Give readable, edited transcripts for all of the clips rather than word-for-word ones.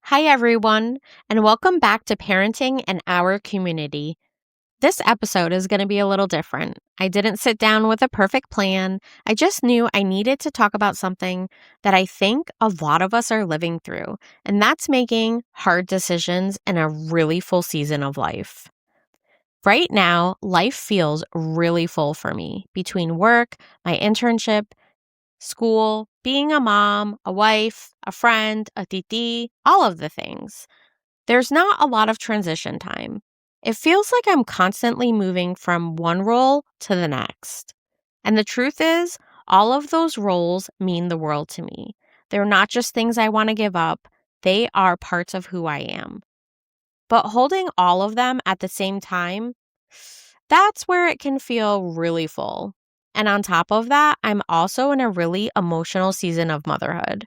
Hi, everyone, and welcome back to Parenting in Our Community. This episode is going to be a little different. I didn't sit down with a perfect plan. I just knew I needed to talk about something that I think a lot of us are living through, and that's making hard decisions in a really full season of life. Right now, life feels really full for me between work, my internship, school, being a mom, a wife, a friend, a titi, all of the things. There's not a lot of transition time. It feels like I'm constantly moving from one role to the next. And the truth is, all of those roles mean the world to me. They're not just things I want to give up, they are parts of who I am. But holding all of them at the same time, that's where it can feel really full. And on top of that, I'm also in a really emotional season of motherhood.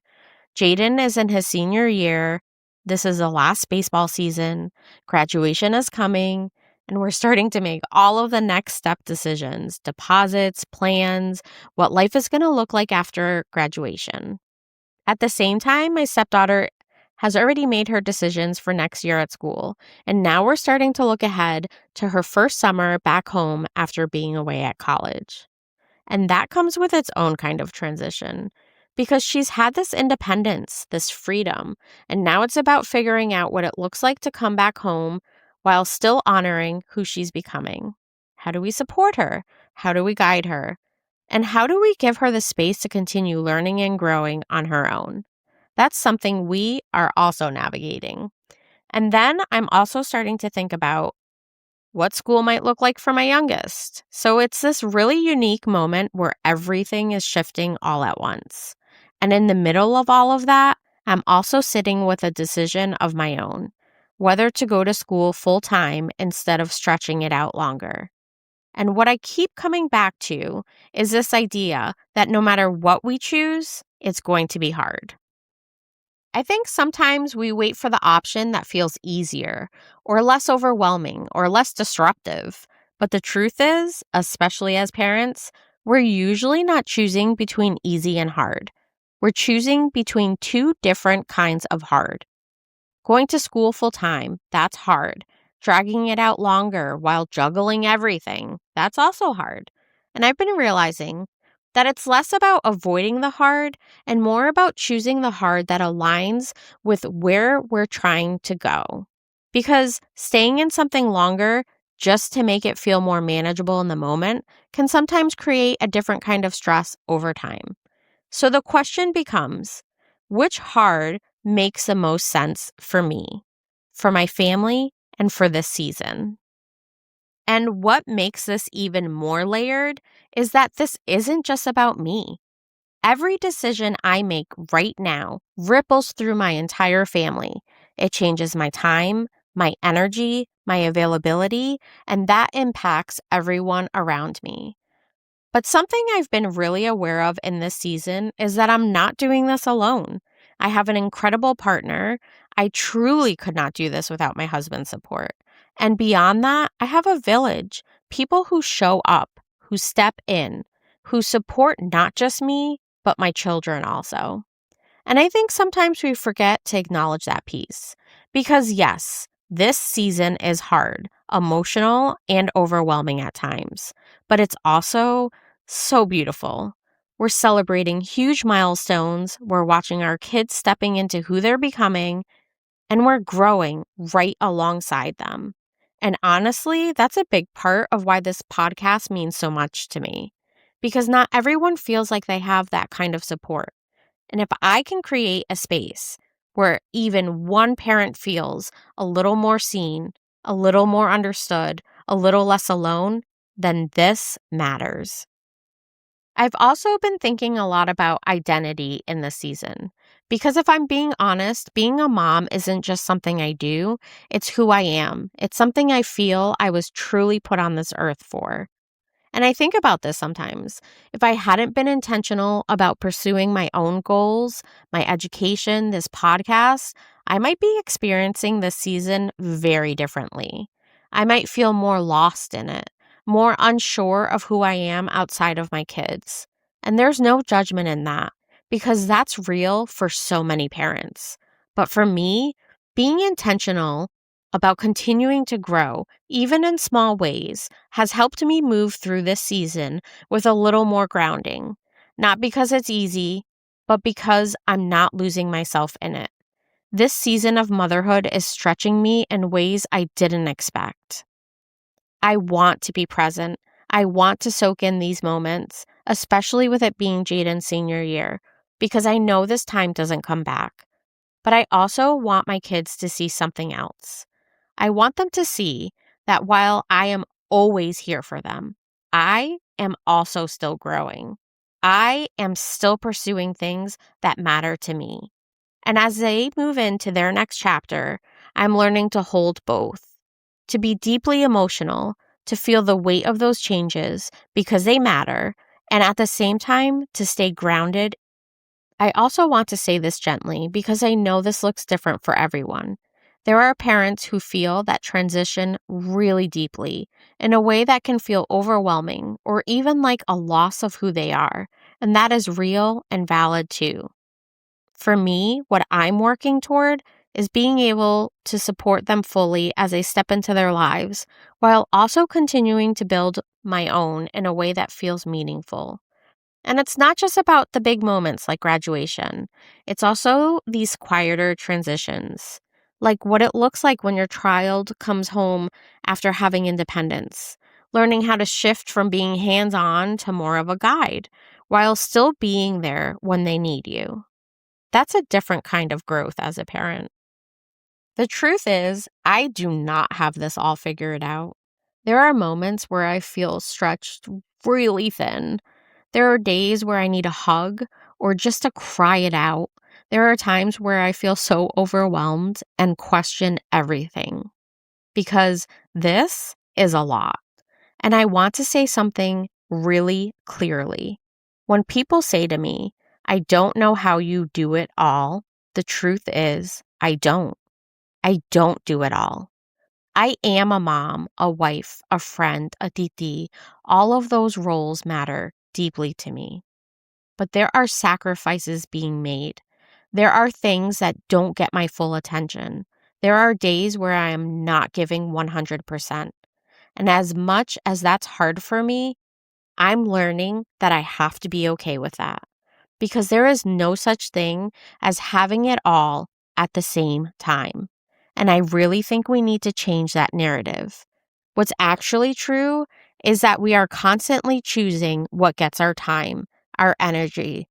Jaden is in his senior year. This is the last baseball season. Graduation is coming, and we're starting to make all of the next step decisions, deposits, plans, what life is going to look like after graduation. At the same time, my stepdaughter has already made her decisions for next year at school, and now we're starting to look ahead to her first summer back home after being away at college. And that comes with its own kind of transition because she's had this independence, this freedom, and now it's about figuring out what it looks like to come back home while still honoring who she's becoming. How do we support her? How do we guide her? And how do we give her the space to continue learning and growing on her own? That's something we are also navigating. And then I'm also starting to think about what school might look like for my youngest. So it's this really unique moment where everything is shifting all at once. And in the middle of all of that, I'm also sitting with a decision of my own, whether to go to school full time instead of stretching it out longer. And what I keep coming back to is this idea that no matter what we choose, it's going to be hard. I think sometimes we wait for the option that feels easier or less overwhelming or less disruptive. But the truth is, especially as parents, we're usually not choosing between easy and hard. We're choosing between two different kinds of hard. Going to school full time, that's hard. Dragging it out longer while juggling everything, that's also hard. And I've been realizing that it's less about avoiding the hard and more about choosing the hard that aligns with where we're trying to go. Because staying in something longer just to make it feel more manageable in the moment can sometimes create a different kind of stress over time. So the question becomes, which hard makes the most sense for me, for my family, and for this season? And what makes this even more layered is that this isn't just about me. Every decision I make right now ripples through my entire family. It changes my time, my energy, my availability, and that impacts everyone around me. But something I've been really aware of in this season is that I'm not doing this alone. I have an incredible partner. I truly could not do this without my husband's support. And beyond that, I have a village, people who show up, who step in, who support not just me, but my children also. And I think sometimes we forget to acknowledge that piece. Because yes, this season is hard, emotional, and overwhelming at times, but it's also so beautiful. We're celebrating huge milestones, we're watching our kids stepping into who they're becoming, and we're growing right alongside them. And honestly, that's a big part of why this podcast means so much to me, because not everyone feels like they have that kind of support. And if I can create a space where even one parent feels a little more seen, a little more understood, a little less alone, then this matters. I've also been thinking a lot about identity in this season. Because if I'm being honest, being a mom isn't just something I do, it's who I am. It's something I feel I was truly put on this earth for. And I think about this sometimes. If I hadn't been intentional about pursuing my own goals, my education, this podcast, I might be experiencing this season very differently. I might feel more lost in it, more unsure of who I am outside of my kids. And there's no judgment in that because that's real for so many parents. But for me, Being intentional about continuing to grow, even in small ways, has helped me move through this season with a little more grounding. Not because it's easy, but because I'm not losing myself in it. This season of motherhood is stretching me in ways I didn't expect. I want to be present. I want to soak in these moments, especially with it being Jaden's senior year, because I know this time doesn't come back. But I also want my kids to see something else. I want them to see that while I am always here for them, I am also still growing. I am still pursuing things that matter to me. And as they move into their next chapter, I'm learning to hold both, to be deeply emotional, to feel the weight of those changes because they matter, and at the same time, to stay grounded. I also want to say this gently because I know this looks different for everyone. There are parents who feel that transition really deeply in a way that can feel overwhelming or even like a loss of who they are, and that is real and valid too. For me, what I'm working toward is being able to support them fully as they step into their lives, while also continuing to build my own in a way that feels meaningful. And it's not just about the big moments like graduation. It's also these quieter transitions, like what it looks like when your child comes home after having independence, learning how to shift from being hands-on to more of a guide, while still being there when they need you. That's a different kind of growth as a parent. The truth is, I do not have this all figured out. There are moments where I feel stretched really thin. There are days where I need a hug or just to cry it out. There are times where I feel so overwhelmed and question everything because this is a lot. And I want to say something really clearly. When people say to me, I don't know how you do it all, the truth is, I don't. I don't do it all. I am a mom, a wife, a friend, a titi. All of those roles matter deeply to me. But there are sacrifices being made. There are things that don't get my full attention. There are days where I am not giving 100%. And as much as that's hard for me, I'm learning that I have to be okay with that because there is no such thing as having it all at the same time. And I really think we need to change that narrative. What's actually true is that we are constantly choosing what gets our time, our energy,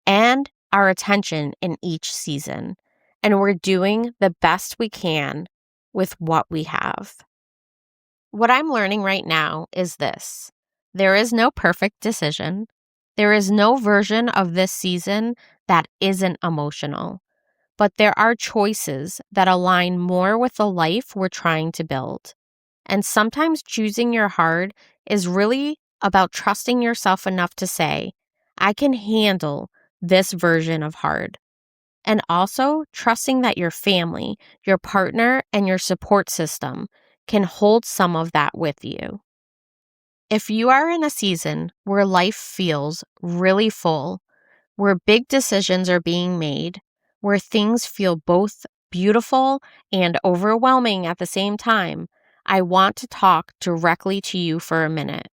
and our attention in each season. And we're doing the best we can with what we have. What I'm learning right now is this. There is no perfect decision. There is no version of this season that isn't emotional. But there are choices that align more with the life we're trying to build. And sometimes choosing your hard is really about trusting yourself enough to say, I can handle this version of hard. And also trusting that your family, your partner, and your support system can hold some of that with you. If you are in a season where life feels really full, where big decisions are being made, where things feel both beautiful and overwhelming at the same time, I want to talk directly to you for a minute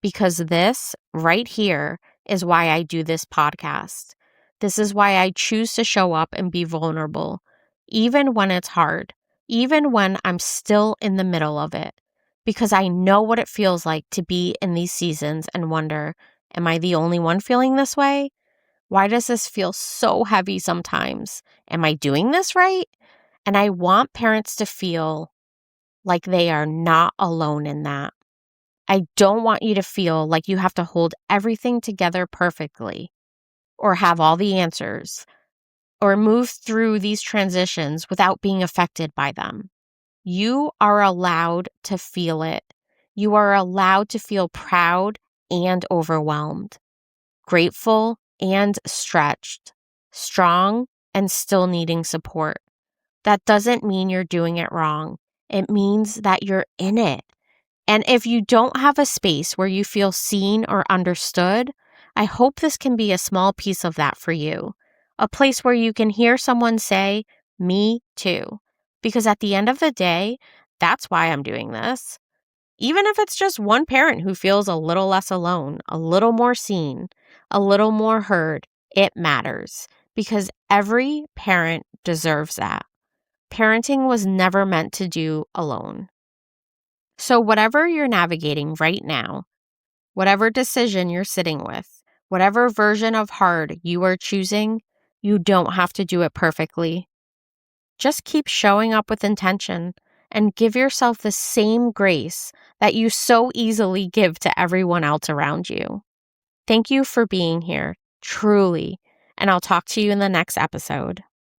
because this right here is why I do this podcast. This is why I choose to show up and be vulnerable, even when it's hard, even when I'm still in the middle of it, because I know what it feels like to be in these seasons and wonder, am I the only one feeling this way? Why does this feel so heavy sometimes? Am I doing this right? And I want parents to feel like they are not alone in that. I don't want you to feel like you have to hold everything together perfectly or have all the answers or move through these transitions without being affected by them. You are allowed to feel it. You are allowed to feel proud and overwhelmed, grateful and stretched, strong and still needing support. That doesn't mean you're doing it wrong. It means that you're in it. And if you don't have a space where you feel seen or understood, I hope this can be a small piece of that for you. A place where you can hear someone say, me too. Because at the end of the day, that's why I'm doing this. Even if it's just one parent who feels a little less alone, a little more seen, a little more heard, it matters because every parent deserves that. Parenting was never meant to do alone. So, whatever you're navigating right now, whatever decision you're sitting with, whatever version of hard you are choosing, you don't have to do it perfectly. Just keep showing up with intention and give yourself the same grace that you so easily give to everyone else around you. Thank you for being here, truly, and I'll talk to you in the next episode.